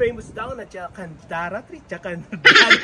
famous daw na Jacaranda Tree, Jacaranda Tree.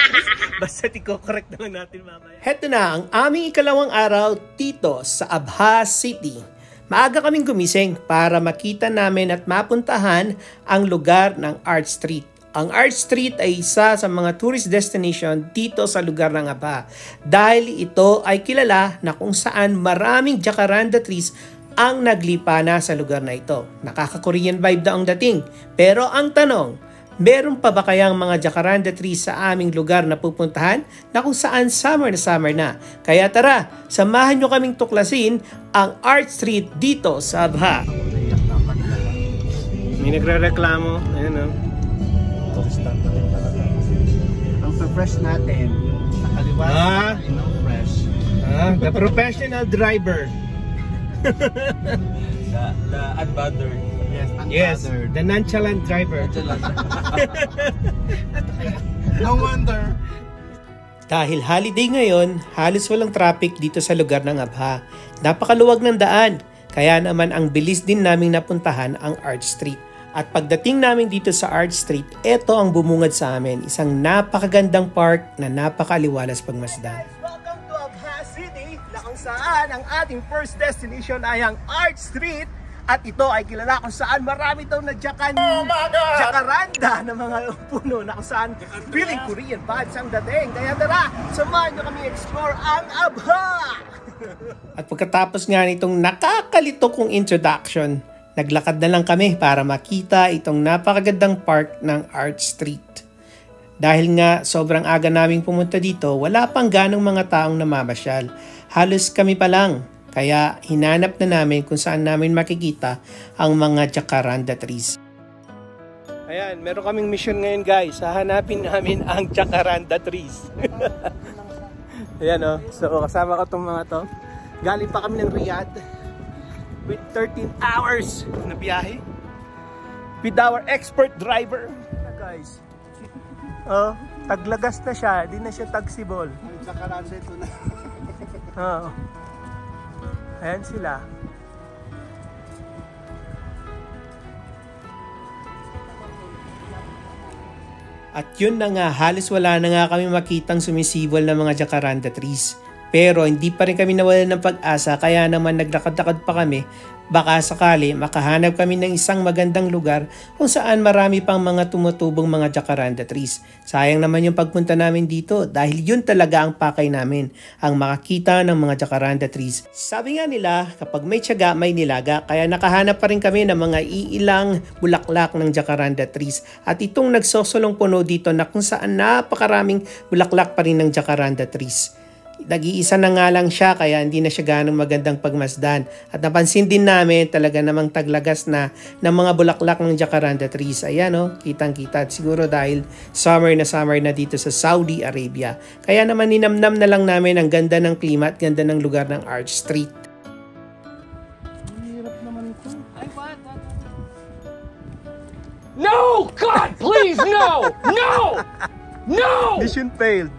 Basta tiko-correct na lang natin mamaya. Heto na ang aming ikalawang araw dito sa Abha City. Maaga kaming gumising para makita namin at mapuntahan ang lugar ng Art Street. Ang Art Street ay isa sa mga tourist destination dito sa lugar ng Abha dahil ito ay kilala na kung saan maraming jacaranda trees ang naglipa na sa lugar na ito. Nakaka-Korean vibe daw ang dating. Pero ang tanong, meron pa ba kayang mga jacaranda trees sa aming lugar na pupuntahan na kung saan summer na? Kaya tara, samahan nyo kaming tuklasin ang Art Street dito sa Abha. May nagre-reklamo. Ayan o. Ang fresh natin, nakaliwa fresh. The professional driver. the unbothered. Yes, the nonchalant driver. No wonder. Dahil holiday ngayon, halos walang traffic dito sa lugar ng Abha. Napakaluwag ng daan, kaya naman ang bilis din naming napuntahan ang Art Street. At pagdating namin dito sa Art Street, ito ang bumungad sa amin, isang napakagandang park na napakaliwalas pagmasdan. Welcome to Abha City, na kung saan ang ating first destination ay ang Art Street. At ito ay kilala kung saan marami daw na jacaranda na mga puno na kung saan feeling Korean vibes ang dating. Kaya tara, samahan nyo kami explore ang Abha! At pagkatapos nga nitong nakakalito kong introduction, naglakad na lang kami para makita itong napakagandang park ng Art Street. Dahil nga sobrang aga naming pumunta dito, wala pang ganong mga taong namamasyal. Halos kami pa lang. Kaya hinanap na namin kung saan namin makikita ang mga jacaranda trees. Ayan, meron kaming mission ngayon guys. Hahanapin namin ang jacaranda trees. Ayan o. So kasama ko itong mga to. Galing pa kami ng Riyadh with 13 hours na biyahe with our expert driver. Guys, taglagas na siya, di na siya tagsibol. Jacaranda ito na. Ayan sila. At yun na nga, halos wala na nga kami makitang sumisibol na mga jacaranda trees. Pero hindi pa rin kami nawalan ng pag-asa, kaya naman naglakad-lakad pa kami. Baka sakali makahanap kami ng isang magandang lugar kung saan marami pang mga tumutubong mga jacaranda trees. Sayang naman yung pagpunta namin dito dahil yun talaga ang pakay namin, ang makakita ng mga jacaranda trees. Sabi nga nila, kapag may tiyaga, may nilaga, kaya nakahanap pa rin kami ng mga iilang bulaklak ng jacaranda trees. At itong nagsosolong puno dito na kung saan napakaraming bulaklak pa rin ng jacaranda trees. Nag-iisa na nga lang siya kaya hindi na siya ganong magandang pagmasdan. At napansin din namin talaga namang taglagas na ng mga bulaklak ng jacaranda trees. Ayan o, kitang-kita. At siguro dahil summer na dito sa Saudi Arabia. Kaya naman ninamnam na lang namin ang ganda ng klima at ganda ng lugar ng Art Street. Hirap naman ito. No! God, please, no! No! No! Mission failed.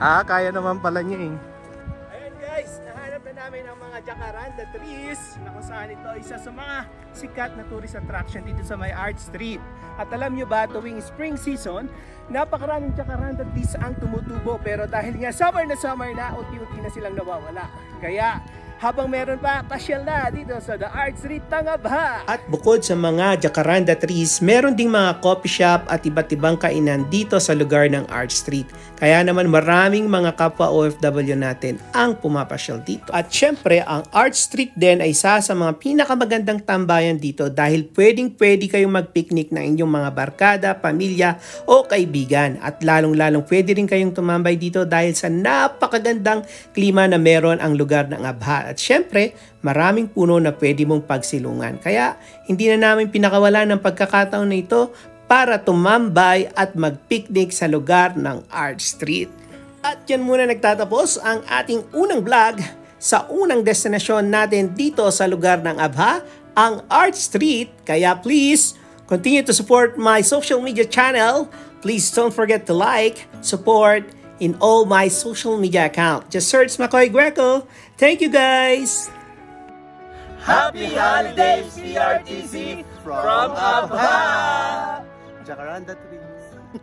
Kaya naman pala niya eh. Ayan guys, nahanap na namin ang mga jacaranda trees na kung saan ito isa sa mga sikat na tourist attraction dito sa may Art Street. At alam nyo ba, tuwing spring season, napakaraming jacaranda trees ang tumutubo. Pero dahil nga summer na, unti-unti na silang nawawala. Kaya habang meron pa, pasyal na dito sa The Art Street ng Abha. At bukod sa mga jacaranda trees, meron ding mga coffee shop at iba't ibang kainan dito sa lugar ng Art Street. Kaya naman maraming mga kapwa OFW natin ang pumapasyal dito. At syempre, ang Art Street din ay isa sa mga pinakamagandang tambayan dito dahil pwedeng-pwede kayong mag-picnic ng inyong mga barkada, pamilya o kaibigan. At lalong-lalong pwede rin kayong tumambay dito dahil sa napakagandang klima na meron ang lugar ng Abha. At syempre, maraming puno na pwede mong pagsilungan. Kaya hindi na namin pinakawalan ng pagkakataon na ito para tumambay at mag-picnic sa lugar ng Art Street. At yan muna nagtatapos ang ating unang vlog sa unang destinasyon natin dito sa lugar ng Abha, ang Art Street. Kaya please, continue to support my social media channel. Please don't forget to like, support, in all my social media account. Just search Makoy Greco. Thank you guys! Happy Holidays, PRTC from Abha! Jacaranda trees.